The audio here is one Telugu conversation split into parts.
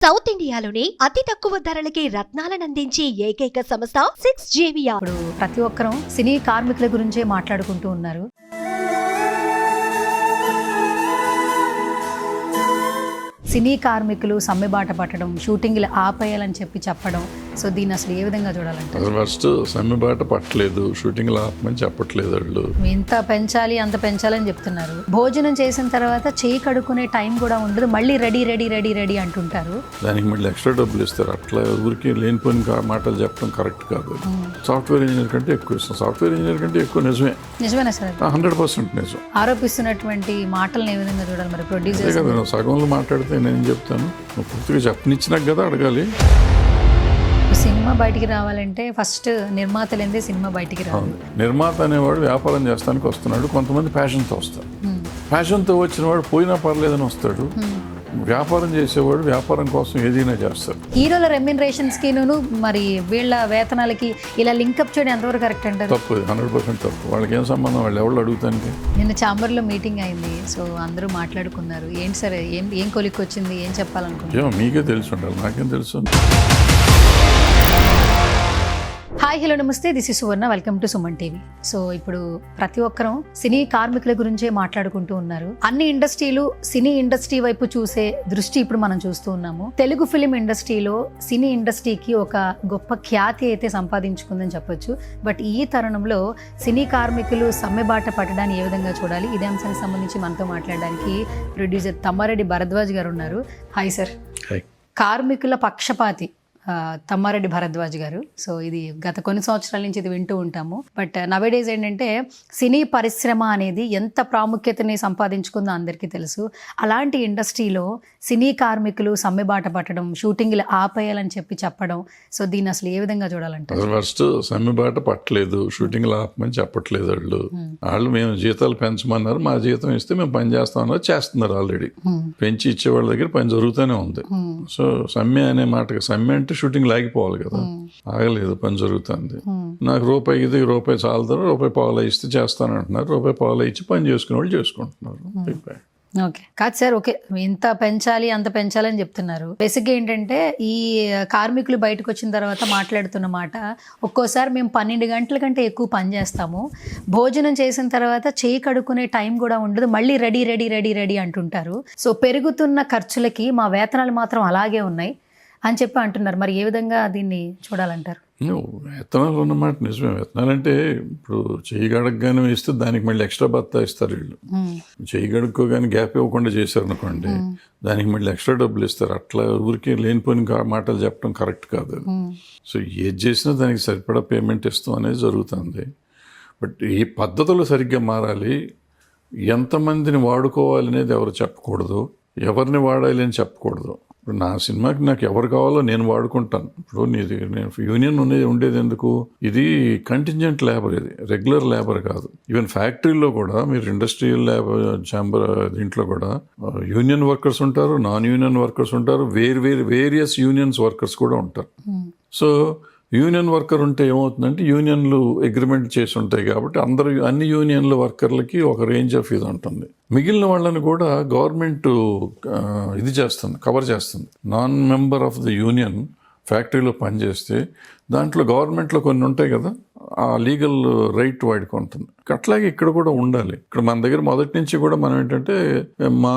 సౌత్ ఇండియాలోని అతి తక్కువ ధరలకి రత్నాలనందించే ఏకైక సంస్థ 6JVR. ఇప్పుడు ప్రతి ఒక్కరూ సినీ కార్మికుల గురించే మాట్లాడుకుంటూ ఉన్నారు. సినీ కార్మికులు సమ్మెబాట పట్టడం, షూటింగ్లు ఆపేయాలని చెప్పడం, సో దీన్ని అసలు ఏ విధంగా చూడాలంటే? ఫస్ట్ సమ్మెబాట పట్టలేదు, షూటింగ్లు ఆపమని చెప్పట్లేదు. వాళ్ళు ఇంత పెంచాలి అంత పెంచాలని చెప్తున్నారు. భోజనం చేసిన తర్వాత చేయి కడుక్కునే టైం కూడా ఉండదు, మళ్ళీ రెడీ రెడీ రెడీ రెడీ అంటుంటారు. దానికి మళ్ళీ ఎక్స్ట్రా డబ్బులు ఇస్తారు. అట్లా ఊరికి లేనిపోయిన మాటలు చెప్పడం కరెక్ట్ కాదు. సాఫ్ట్వేర్ ఇంజనీర్ కంటే ఎక్కువ ఇస్తాం. సాఫ్ట్వేర్ ఇంజనీర్ కంటే ఎక్కువ నిజమేనా సార్? 100% నిజం. ఆరోపిస్తున్నటువంటి మాటలను ఏ విధంగా చూడాలి మరి? ప్రొడ్యూసర్ కదా సగంలో మాట్లాడితే నేను చెప్తాను, నువ్వు పూర్తిగా చెప్పనిచ్చినాక కదా అడగాలి. సినిమా బయటికి రావాలంటే ఫస్ట్ నిర్మాత లేదే సినిమా బయటికి రావాలి. నిర్మాత అనేవాడు వ్యాపారం చేస్తానికి వస్తున్నాడు. కొంతమంది ప్యాషన్తో వస్తారు. ప్యాషన్తో వచ్చిన వాడు పోయినా పర్లేదని వస్తాడు. వ్యాపారం చేసేవాడు వ్యాపారం కోసం ఏదైనా చేస్తారు. హీరోల రెమ్యునరేషన్స్ కి మరి వీళ్ళ వేతనాలకి ఇలా లింకప్ చేయడం ఎంతవరకు కరెక్ట్ అంటారు? తప్పు, 100% తప్పు. వాళ్ళకి ఏం సంబంధం? వాళ్ళు ఎవరు అడుగుతానికి? నిన్న ఛాంబర్లో మీటింగ్ అయింది, సో అందరూ మాట్లాడుకున్నారు. ఏంటి సరే ఏం కొలిక్కి వచ్చింది, ఏం చెప్పాలనుకుంటున్నారు? మీకే తెలిసి ఉండాలి, నాకేం తెలుసు. హాయ్ హలో నమస్తే, this is Suvarna, welcome to Suman TV. So ఇప్పుడు ప్రతి ఒక్కరూ సినీ కార్మికుల గురించే మాట్లాడుకుంటూ ఉన్నారు. అన్ని ఇండస్ట్రీలు సినీ ఇండస్ట్రీ వైపు చూసే దృష్టి ఇప్పుడు మనం చూస్తూ ఉన్నాము. తెలుగు ఫిలిం ఇండస్ట్రీలో సినీ ఇండస్ట్రీకి ఒక గొప్ప ఖ్యాతి అయితే సంపాదించుకుందని చెప్పొచ్చు. బట్ ఈ తరుణంలో సినీ కార్మికులు సమ్మెబాట పట్టడాన్ని ఏ విధంగా చూడాలి, ఇదే అంశానికి సంబంధించి మనతో మాట్లాడడానికి ప్రొడ్యూసర్ తమ్మారెడ్డి భరద్వాజ్ గారు ఉన్నారు. Hi sir. కార్మికుల పక్షపాతి తమ్మారెడ్డి భరద్వాజ్ గారు. సో ఇది గత కొన్ని సంవత్సరాల నుంచి ఇది వింటూ ఉంటాము. బట్ నవేడేస్ ఏంటంటే సినీ పరిశ్రమ అనేది ఎంత ప్రాముఖ్యతని సంపాదించుకుందో అందరికీ తెలుసు. అలాంటి ఇండస్ట్రీలో సినీ కార్మికులు సమ్మెబాట పట్టడం, షూటింగ్లు ఆపేయాలని చెప్పడం, సో దీన్ని అసలు ఏ విధంగా చూడాలంటే? ఫస్ట్ సమ్మెబాట పట్టలేదు, షూటింగ్లు ఆపమని చెప్పట్లేదు. వాళ్ళు మేము జీతాలు పెంచమన్నారు, మా జీతం ఇస్తే మేము పని చేస్తామన్నారు, చేస్తున్నారు. ఆల్రెడీ పెంచి ఇచ్చే వాళ్ళ దగ్గర పని జరుగుతూనే ఉంది. సో సమ్మె అనే మాటకి, సమ్మె అంటే షూటింగ్ లాగిపోవాలి కదా, ఆగలేదు, పని జరుగుతుంది. నాకు రూపాయి ఇది రూపాయి చాలుతారు, రూపాయి పావులా ఇస్తే చేస్తానంటున్నారు. రూపాయి పావులా ఇచ్చి పని చేసుకునే వాళ్ళు చేసుకుంటున్నారు. ఓకే కాదు సార్, ఓకే ఇంత పెంచాలి అంత పెంచాలని చెప్తున్నారు. బేసిక్గా ఏంటంటే ఈ కార్మికులు బయటకు వచ్చిన తర్వాత మాట్లాడుతున్న మాట, ఒక్కోసారి మేము 12 గంటల కంటే ఎక్కువ పని చేస్తాము, భోజనం చేసిన తర్వాత చేయి కడుక్కునే టైం కూడా ఉండదు, మళ్ళీ రెడీ రెడీ రెడీ రెడీ అంటుంటారు. సో పెరుగుతున్న ఖర్చులకి మా వేతనాలు మాత్రం అలాగే ఉన్నాయి అని చెప్పి అంటున్నారు. మరి ఏ విధంగా దీన్ని చూడాలంటారు? వేతనాలు ఉన్నమాట నిజమే. వేతనాలు అంటే ఇప్పుడు చెయ్యి గడగగానే ఇస్తే దానికి మళ్ళీ ఎక్స్ట్రా భత్తా ఇస్తారు. వీళ్ళు చెయ్యి గడుక్కోగానే గ్యాప్ ఇవ్వకుండా చేశారు అనుకోండి, దానికి మళ్ళీ ఎక్స్ట్రా డబ్బులు ఇస్తారు. అట్లా ఊరికే లేనిపోయిన మాటలు చెప్పడం కరెక్ట్ కాదు. సో ఏది చేసినా దానికి సరిపడా పేమెంట్ ఇస్తాం అనేది జరుగుతుంది. బట్ ఈ పద్ధతులు సరిగ్గా మారాలి. ఎంతమందిని వాడుకోవాలి అనేది ఎవరు చెప్పకూడదు, ఎవరిని వాడాలి అని చెప్పకూడదు. ఇప్పుడు నా సినిమాకి నాకు ఎవరు కావాలో నేను వాడుకుంటాను. ఇప్పుడు నేను యూనియన్ ఉండేది ఎందుకు? ఇది కంటింజెంట్ లేబర్, ఇది రెగ్యులర్ లేబర్ కాదు. ఈవెన్ ఫ్యాక్టరీలో కూడా మీరు ఇండస్ట్రియల్ లేబర్ ఛాంబర్ దీంట్లో కూడా యూనియన్ వర్కర్స్ ఉంటారు, నాన్ యూనియన్ వర్కర్స్ ఉంటారు, వేరియస్ యూనియన్స్ వర్కర్స్ కూడా ఉంటారు. సో యూనియన్ వర్కర్ ఉంటే ఏమవుతుందంటే యూనియన్లు అగ్రిమెంట్ చేసి ఉంటాయి కాబట్టి అన్ని యూనియన్ల వర్కర్లకి ఒక రేంజ్ ఆఫ్ ఇది ఉంటుంది. మిగిలిన వాళ్ళని కూడా గవర్నమెంట్ ఇది చేస్తుంది, కవర్ చేస్తుంది. Non member of the union ఫ్యాక్టరీలో పనిచేస్తే దాంట్లో గవర్నమెంట్లో కొన్ని ఉంటాయి కదా, ఆ లీగల్ రైట్ వాడికి ఉంటుంది. అట్లాగే ఇక్కడ కూడా ఉండాలి. ఇక్కడ మన దగ్గర మొదటి నుంచి కూడా మనం ఏంటంటే మా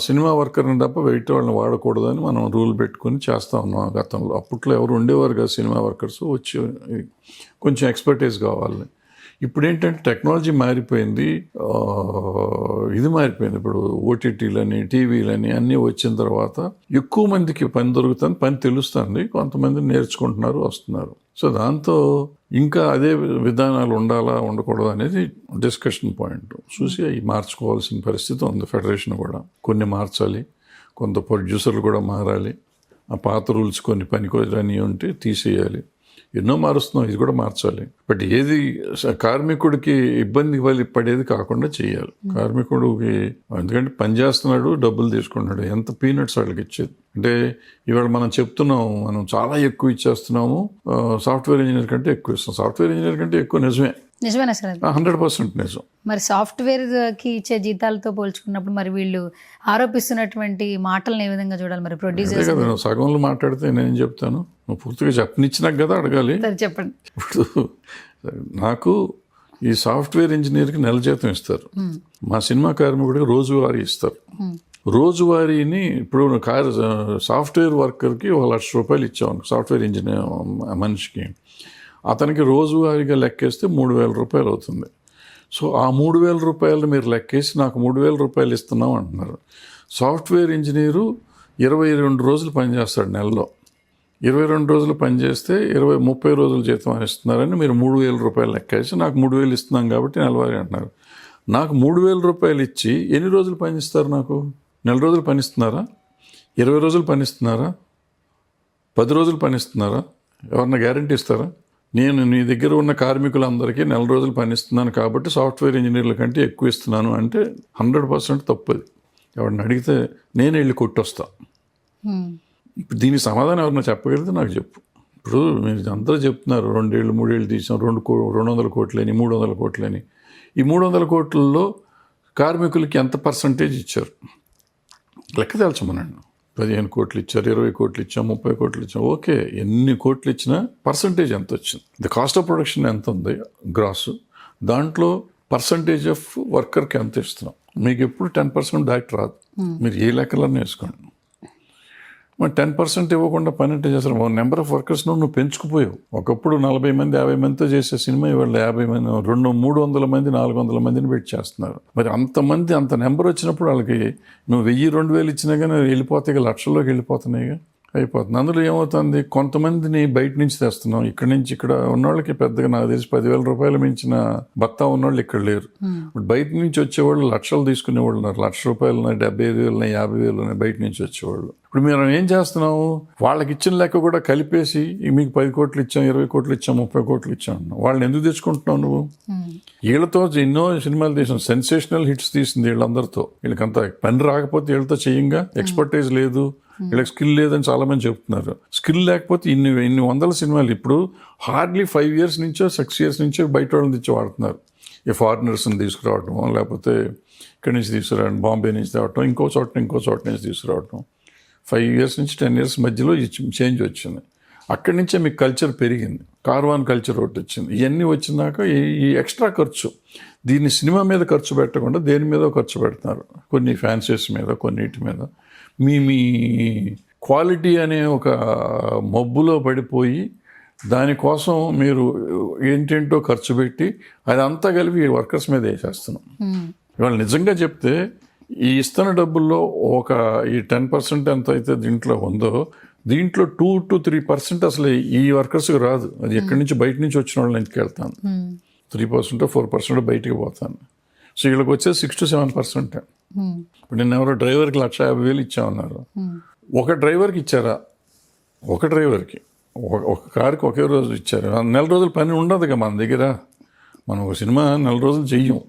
సినిమా వర్కర్ని తప్ప వెయిట్ వాళ్ళని వాడకూడదని మనం రూల్ పెట్టుకుని చేస్తా ఉన్నాం గతంలో. అప్పట్లో ఎవరు ఉండేవారు కదా సినిమా వర్కర్స్, వచ్చి కొంచెం ఎక్స్పర్టైజ్ కావాలి. ఇప్పుడు ఏంటంటే టెక్నాలజీ మారిపోయింది, ఇది మారిపోయింది. ఇప్పుడు ఓటీటీలని టీవీలని అన్నీ వచ్చిన తర్వాత ఎక్కువ మందికి పని దొరుకుతుంది, పని తెలుస్తుంది, కొంతమంది నేర్చుకుంటున్నారు, వస్తున్నారు. సో దాంతో ఇంకా అదే విధానాలు ఉండాలా ఉండకూడదు అనేది డిస్కషన్ పాయింట్. చూసి అవి మార్చుకోవాల్సిన పరిస్థితి ఉంది. ఫెడరేషన్ కూడా కొన్ని మార్చాలి, కొంత ప్రొడ్యూసర్లు కూడా మారాలి, ఆ పాత రూల్స్ కొన్ని పనికొని ఉంటే తీసేయాలి. ఎన్నో మారుస్తున్నాం, ఇది కూడా మార్చాలి. బట్ ఏది కార్మికుడికి ఇబ్బంది పడేది కాకుండా చేయాలి. కార్మికుడికి ఎందుకంటే పని చేస్తున్నాడు, డబ్బులు తీసుకుంటున్నాడు, ఎంత పీనట్స్ వాళ్ళకి ఇచ్చేది. అంటే ఇవాళ మనం చెప్తున్నాం, మనం చాలా ఎక్కువ ఇచ్చేస్తున్నాము, సాఫ్ట్వేర్ ఇంజనీర్ కంటే ఎక్కువ ఇస్తాం. సాఫ్ట్వేర్ ఇంజనీర్ కంటే ఎక్కువ నిజమే. నిజమేనా సార్ అది? 100% నిజం. మరి సాఫ్ట్వేర్ కి ఇచ్చే జీతాలతో పోల్చుకున్నప్పుడు మరి వీళ్ళు ఆరోపిస్తున్నటువంటి మాటలను ఏ విధంగా చూడాలి మరి అదే ప్రొడ్యూసర్స్? కదా, నువ్వు సగంలో మాట్లాడితే నేనేం చెప్తాను, నువ్వు పూర్తిగా చెప్పనిచ్చినాక కదా అడగాలి. చెప్పండి. ఇప్పుడు నాకు ఈ సాఫ్ట్వేర్ ఇంజనీర్కి నెల జీతం ఇస్తారు, మా సినిమా కార్మికుడికి రోజువారీ ఇస్తారు. రోజువారీని ఇప్పుడు సాఫ్ట్వేర్ వర్కర్కి 1,00,000 రూపాయలు ఇచ్చాం సాఫ్ట్వేర్ ఇంజనీర్ మనిషికి, అతనికి రోజువారీగా లెక్కేస్తే 3,000 రూపాయలు అవుతుంది. సో ఆ 3,000 రూపాయలు మీరు లెక్కేసి నాకు 3,000 రూపాయలు ఇస్తున్నాం అంటున్నారు. సాఫ్ట్వేర్ ఇంజనీరు 22 రోజులు పనిచేస్తాడు నెలలో. 22 రోజులు పనిచేస్తే 30 రోజులు జీతం ఇస్తున్నారని మీరు 3,000 రూపాయలు లెక్కేసి నాకు 3,000 ఇస్తున్నాం కాబట్టి నెలవారీ అంటున్నారు. నాకు 3,000 రూపాయలు ఇచ్చి ఎన్ని రోజులు పనిస్తారు? నాకు నెల రోజులు పనిస్తున్నారా? 20 రోజులు పనిస్తున్నారా? 10 రోజులు పనిస్తున్నారా? ఎవరన్నా గ్యారంటీ ఇస్తారా? నేను నీ దగ్గర ఉన్న కార్మికులందరికీ నెల రోజులు పనిస్తున్నాను కాబట్టి సాఫ్ట్వేర్ ఇంజనీర్ల కంటే ఎక్కువ ఇస్తున్నాను అంటే 100% తప్పది. ఎవరిని అడిగితే నేను వెళ్ళి కొట్టొస్తా. ఇప్పుడు దీనికి సమాధానం ఎవరన్నా చెప్పగలిగితే నాకు చెప్పు. ఇప్పుడు మీరు అందరూ చెప్తున్నారు 2 ఏళ్ళు 3 ఏళ్ళు తీసాం, 200 కోట్లని 300 కోట్లని. ఈ 300 కోట్లలో కార్మికులకి ఎంత పర్సంటేజ్ ఇచ్చారు లెక్క తేల్చమనండి. 15 కోట్లు ఇచ్చారు, 20 కోట్లు ఇచ్చాం, 30 కోట్లు ఇచ్చాం. ఓకే, ఎన్ని కోట్లు ఇచ్చినా పర్సంటేజ్ ఎంత వచ్చింది? ది కాస్ట్ ఆఫ్ ప్రొడక్షన్ ఎంత ఉంది గ్రాస్, దాంట్లో పర్సంటేజ్ ఆఫ్ వర్కర్కి ఎంత ఇస్తున్నాం? మీకు ఎప్పుడు 10% దాటి రాదు. మీరు ఏ లెక్కలన్నీ వేసుకోండి. మరి 10% ఇవ్వకుండా పని అంటే చేస్తారు. నెంబర్ ఆఫ్ వర్కర్స్ నువ్వు పెంచుకుపోయావు. ఒకప్పుడు 40 మంది 50 మందితో చేసే సినిమా ఇవాళ 50 మంది 300 మంది 400 మందిని పెట్టి చేస్తున్నారు. మరి అంతమంది అంత నెంబర్ వచ్చినప్పుడు వాళ్ళకి నువ్వు 1000-2000 ఇచ్చినా కానీ వెళ్ళిపోతాయి, లక్షల్లోకి వెళ్ళిపోతున్నాయిగా, అయిపోతుంది. అందులో ఏమవుతుంది, కొంతమందిని బయట నుంచి తెస్తున్నాం. ఇక్కడ నుంచి ఇక్కడ ఉన్నవాళ్ళకి పెద్దగా నాకు తెలిసి 10,000 రూపాయలు మించిన బత్తా ఉన్నవాళ్ళు ఇక్కడ లేరు. ఇప్పుడు బయట నుంచి వచ్చేవాళ్ళు లక్షలు తీసుకునేవాళ్ళు ఉన్నారు. 1,00,000 రూపాయలు 75,000 50,000 బయట నుంచి వచ్చేవాళ్ళు. ఇప్పుడు మేము ఏం చేస్తున్నాము, వాళ్ళకి ఇచ్చిన లెక్క కూడా కలిపేసి మీకు 10 కోట్లు ఇచ్చాం, 20 కోట్లు ఇచ్చాం, 30 కోట్లు ఇచ్చాం. వాళ్ళని ఎందుకు తెచ్చుకుంటున్నావు నువ్వు? వీళ్ళతో ఎన్నో సినిమాలు తీసాం, సెన్సేషనల్ హిట్స్ తీసింది వీళ్ళందరితో. వీళ్ళకంత పని రాకపోతే వీళ్ళతో చేయంగా, ఎక్స్పర్టైజ్ లేదు, వీళ్ళకి స్కిల్ లేదని చాలా మంది చెప్తున్నారు. స్కిల్ లేకపోతే ఇన్ని వందల సినిమాలు ఇప్పుడు హార్డ్లీ 5 years నుంచో 6 years నుంచో బయట వాళ్ళని తెచ్చి వాడుతున్నారు. ఈ ఫారినర్స్ని తీసుకురావటం, లేకపోతే ఇక్కడి నుంచి తీసుకురావడం, బాంబే నుంచి తేవటం, ఇంకో చోట నుంచి తీసుకురావటం. 5 years నుంచి 10 years మధ్యలో చేంజ్ వచ్చింది. అక్కడి నుంచే మీకు కల్చర్ పెరిగింది. కార్వాన్ కల్చర్ ఒకటి వచ్చింది. ఇవన్నీ వచ్చినాక ఈ ఎక్స్ట్రా ఖర్చు, దీన్ని సినిమా మీద ఖర్చు పెట్టకుండా దేని మీద ఖర్చు పెడుతున్నారు. కొన్ని ఫ్యాన్సీస్ మీద, కొన్నిటి మీద. మీ క్వాలిటీ అనే ఒక మబ్బులో పడిపోయి దానికోసం మీరు ఏంటేంటో ఖర్చు పెట్టి అదంతా కలిపి వర్కర్స్ మీద వేసేస్తున్నాం. ఇవాళ నిజంగా చెప్తే ఈ ఇస్తున్న డబ్బుల్లో ఈ 10% ఎంత అయితే దీంట్లో ఉందో, దీంట్లో 2 to 3% అసలు ఈ వర్కర్స్కి రాదు. అది ఎక్కడి నుంచి బయట నుంచి వచ్చిన వాళ్ళని ఇంటికి వెళ్తాను. 3% 4% బయటికి పోతాను. సో వీళ్ళకి వచ్చేది 6 to 7%. ఇప్పుడు నిన్న ఎవరో డ్రైవర్కి 1,50,000 ఇచ్చామన్నారు. ఒక డ్రైవర్కి ఇచ్చారా? ఒక డ్రైవర్కి ఒక కారుకి ఒకే రోజు ఇచ్చారు. 4 రోజులు పని ఉండదుగా మన దగ్గర. మనం ఒక సినిమా 4 రోజులు చెయ్యం.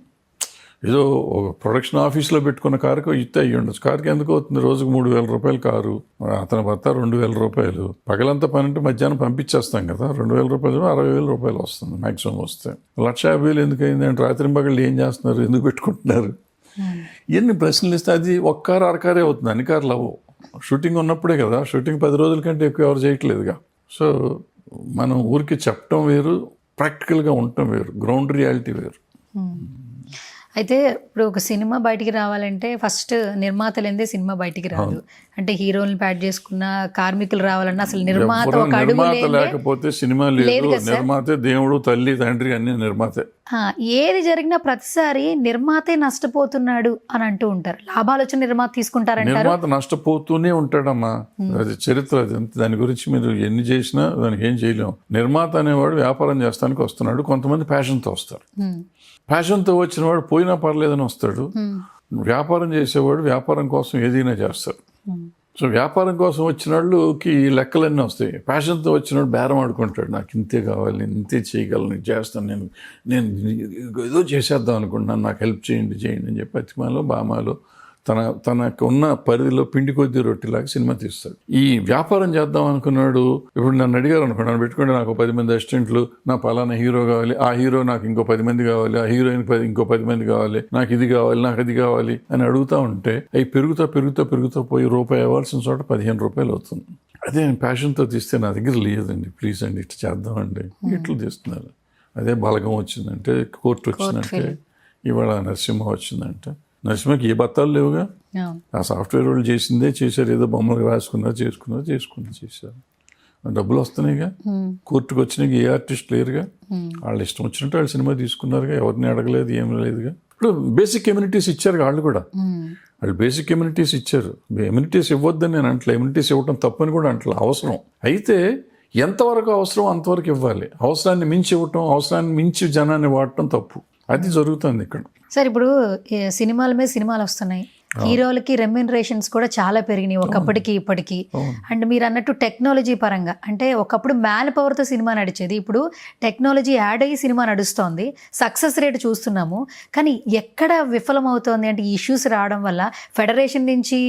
ఏదో ఒక ప్రొడక్షన్ ఆఫీస్లో పెట్టుకున్న కారుకు ఇస్తే అయ్యి ఉండొచ్చు. కారుకి ఎందుకు అవుతుంది? రోజుకు 3,000 రూపాయలు కారు, అతని భర్త 2,000 రూపాయలు. పగలంతా పని అంటే మధ్యాహ్నం పంపించేస్తాం కదా, 2,000 రూపాయలు 60,000 రూపాయలు వస్తుంది మ్యాక్సిమం వస్తే. 1,50,000 ఎందుకు అయింది అంటే రాత్రి పగళ్ళు ఏం చేస్తున్నారు, ఎందుకు పెట్టుకుంటున్నారు, ఎన్ని ప్రశ్నలు ఇస్తే అది ఒక్క కారు అరకారే అవుతుంది, అన్ని కార్లు అవ్వవు. షూటింగ్ ఉన్నప్పుడే కదా, షూటింగ్ 10 రోజుల కంటే ఎక్కువ ఎవరు చేయట్లేదుగా. సో మనం ఊరికి చెప్పడం వేరు, ప్రాక్టికల్గా ఉండటం వేరు, గ్రౌండ్ రియాలిటీ వేరు. అయితే ఇప్పుడు ఒక సినిమా బయటికి రావాలంటే ఫస్ట్ నిర్మాతలేందే సినిమా బయటికి రాదు. అంటే హీరోలను ప్యాడ్ చేసుకున్న కార్మికులు రావాలన్నా అసలు నిర్మాత ఒక అడుగు లేకపోతే సినిమా లేదు. నిర్మాతే దేవుడు, తల్లి, తండ్రి అన్ని నిర్మాతే. ఏది జరిగినా ప్రతిసారి నిర్మాతే నష్టపోతున్నాడు అని అంటూ ఉంటారు. లాభాలు వచ్చిన నిర్మాత తీసుకుంటారంటారు. నిర్మాత నష్టపోతూనే ఉంటాడమ్మా, అది చరిత్ర. అది దాని గురించి మీరు ఎన్ని చేసినా దానికి ఏం చేయలేము. నిర్మాత అనేవాడు వ్యాపారం చేస్తానికి వస్తున్నాడు. కొంతమంది ప్యాషన్తో వస్తారు. ప్యాషన్తో వచ్చిన వాడు పోయినా పర్లేదని వస్తాడు. వ్యాపారం చేసేవాడు వ్యాపారం కోసం ఏదైనా చేస్తాడు. సో వ్యాపారం కోసం వచ్చిన వాళ్ళకి లెక్కలన్నీ వస్తాయి. ప్యాషన్తో వచ్చినవాడు బేరం ఆడుకుంటాడు, నాకు ఇంతే కావాలి, ఇంతే చేయగలను, చేస్తాను, నేను ఏదో చేసేద్దాం అనుకుంటున్నాను, నాకు హెల్ప్ చేయండి అని చెప్పి అతిమాలో బామాలో తనకు ఉన్న పరిధిలో పిండి కొద్ది రొట్టెలాగా సినిమా తీస్తాడు. ఈ వ్యాపారం చేద్దాం అనుకున్నాడు. ఇప్పుడు నన్ను అడిగారు అనుకో, నన్ను పెట్టుకుంటే నాకు 10 మంది అసిస్టెంట్లు, నా పలానా హీరో కావాలి, ఆ హీరో నాకు ఇంకో 10 మంది కావాలి, ఆ హీరోయిన్ ఇంకో 10 మంది కావాలి, నాకు ఇది కావాలి, నాకు అది కావాలి అని అడుగుతా ఉంటే అవి పెరుగుతా పోయి రూపాయి అవ్వాల్సిన చోట 15 రూపాయలు అవుతుంది. అదే నేను ప్యాషన్తో తీస్తే నా దగ్గర లేదండి, ప్లీజ్ అండి ఇట్లా చేద్దామండి, ఇట్లు తీస్తున్నారు. అదే బలగం వచ్చిందంటే, కోర్టు వచ్చిందంటే, ఇవాళ నరసింహ వచ్చిందంటే, నరసింహకి ఏ బత్తాలు లేవుగా. ఆ సాఫ్ట్వేర్ వాళ్ళు చేశారు, ఏదో బొమ్మలు రాసుకున్నారు, చేశారు. డబ్బులు వస్తున్నాయిగా. కోర్టుకు వచ్చినాయి, ఏ ఆర్టిస్ట్ లేరుగా. వాళ్ళు ఇష్టం వచ్చినట్టు వాళ్ళు సినిమా తీసుకున్నారుగా, ఎవరిని అడగలేదు, ఏం లేదుగా. ఇప్పుడు బేసిక్ కమ్యూనిటీస్ ఇచ్చారు వాళ్ళు కూడా. వాళ్ళు బేసిక్ కమ్యూనిటీస్ ఇచ్చారు. ఎమ్యూనిటీస్ ఇవ్వద్దని నేను అంటలే, ఎమ్యూనిటీస్ ఇవ్వడం తప్పని కూడా అంటలే, అవసరం. అయితే ఎంతవరకు అవసరం అంతవరకు ఇవ్వాలి. అవసరాన్ని మించి ఇవ్వటం, అవసరాన్ని మించి జనాన్ని వాడటం తప్పు. అది జరుగుతుంది ఇక్కడ. సార్ ఇప్పుడు సినిమాల మీద సినిమాలు వస్తున్నాయి, హీరోలకి రెమ్యూనరేషన్స్ కూడా చాలా పెరిగినాయి ఒకప్పటికి ఇప్పటికి. అండ్ మీరు అన్నట్టు టెక్నాలజీ పరంగా అంటే ఒకప్పుడు మ్యాన్ పవర్తో సినిమా నడిచేది, ఇప్పుడు టెక్నాలజీ యాడ్ అయ్యి సినిమా నడుస్తోంది, సక్సెస్ రేట్ చూస్తున్నాము. కానీ ఎక్కడ విఫలమవుతోంది అంటే ఇష్యూస్ రావడం వల్ల ఫెడరేషన్ నుంచి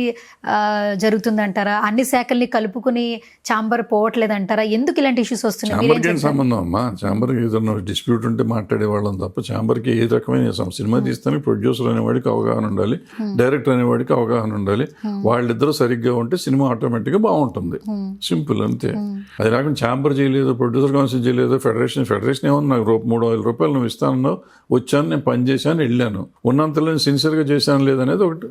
జరుగుతుందంటారా, అన్ని శాఖల్ని కలుపుకుని ఛాంబర్ పోవట్లేదంటారా, ఎందుకు ఇలాంటి ఇష్యూస్ వస్తున్నాయి? ఛాంబర్కి సంబంధం అమ్మా, ఛాంబర్కి ఏదైనా డిస్ప్యూట్ ఉంటే మాట్లాడే వాళ్ళం తప్ప ఛాంబర్కి ఏ రకమైన సినిమా తీస్తానికి ప్రొడ్యూసర్ అనేవాడికి అవగాహన ఉండాలి, డైరెక్టర్ అనేవాడికి అవగాహన ఉండాలి. వాళ్ళిద్దరూ సరిగ్గా ఉంటే సినిమా ఆటోమేటిక్గా బాగుంటుంది. సింపుల్ అంతే. అది రాకుండా ఛాంబర్ చేయలేదు, ప్రొడ్యూసర్ కౌన్సిల్ చేయలేదు, ఫెడరేషన్ ఏమన్నా నాకు 3,000 రూపాయలు నువ్వు ఇస్తానన్నావు, వచ్చాను, నేను పని చేశాను, వెళ్ళాను, ఉన్నంతలో నేను సిన్సియర్గా చేశాను లేదనేది ఒకటి